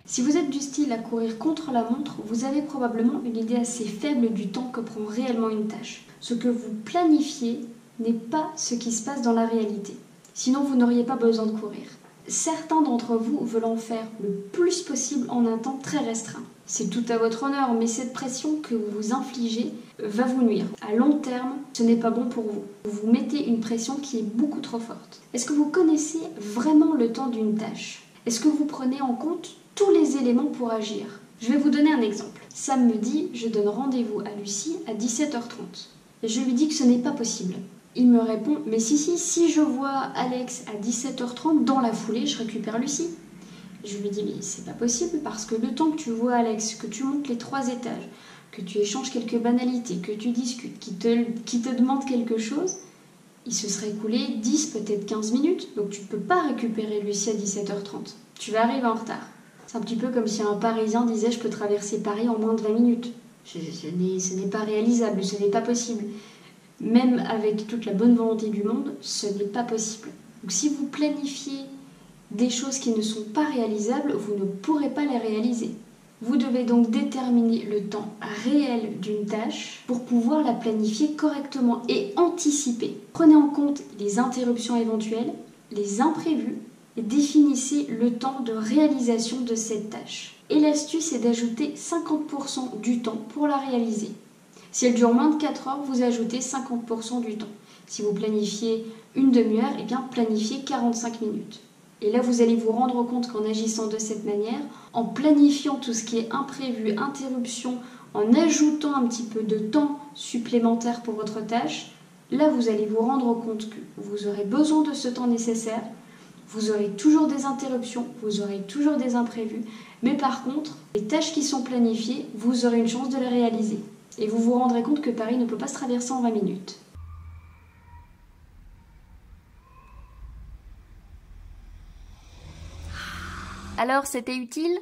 Si vous êtes du style à courir contre la montre, vous avez probablement une idée assez faible du temps que prend réellement une tâche. Ce que vous planifiez n'est pas ce qui se passe dans la réalité. Sinon, vous n'auriez pas besoin de courir. Certains d'entre vous veulent en faire le plus possible en un temps très restreint. C'est tout à votre honneur, mais cette pression que vous vous infligez va vous nuire. À long terme, ce n'est pas bon pour vous. Vous vous mettez une pression qui est beaucoup trop forte. Est-ce que vous connaissez vraiment le temps d'une tâche? Est-ce que vous prenez en compte tous les éléments pour agir? Je vais vous donner un exemple. Sam me dit, je donne rendez-vous à Lucie à 17h30. Et je lui dis que ce n'est pas possible. Il me répond, mais si je vois Alex à 17h30, dans la foulée, je récupère Lucie. Je lui dis, mais c'est pas possible parce que le temps que tu vois Alex, que tu montes les 3 étages, que tu échanges quelques banalités, que tu discutes, qui te demande quelque chose, il se serait écoulé 10, peut-être 15 minutes. Donc tu ne peux pas récupérer Lucie à 17h30. Tu vas arriver en retard. C'est un petit peu comme si un Parisien disait, je peux traverser Paris en moins de 20 minutes. Ce n'est pas réalisable, ce n'est pas possible. Même avec toute la bonne volonté du monde, ce n'est pas possible. Donc si vous planifiez des choses qui ne sont pas réalisables, vous ne pourrez pas les réaliser. Vous devez donc déterminer le temps réel d'une tâche pour pouvoir la planifier correctement et anticiper. Prenez en compte les interruptions éventuelles, les imprévus et définissez le temps de réalisation de cette tâche. Et l'astuce est d'ajouter 50% du temps pour la réaliser. Si elle dure moins de 4 heures, vous ajoutez 50% du temps. Si vous planifiez une demi-heure, eh bien planifiez 45 minutes. Et là, vous allez vous rendre compte qu'en agissant de cette manière, en planifiant tout ce qui est imprévu, interruption, en ajoutant un petit peu de temps supplémentaire pour votre tâche, là, vous allez vous rendre compte que vous aurez besoin de ce temps nécessaire, vous aurez toujours des interruptions, vous aurez toujours des imprévus, mais par contre, les tâches qui sont planifiées, vous aurez une chance de les réaliser. Et vous vous rendrez compte que Paris ne peut pas se traverser en 20 minutes. Alors, c'était utile ?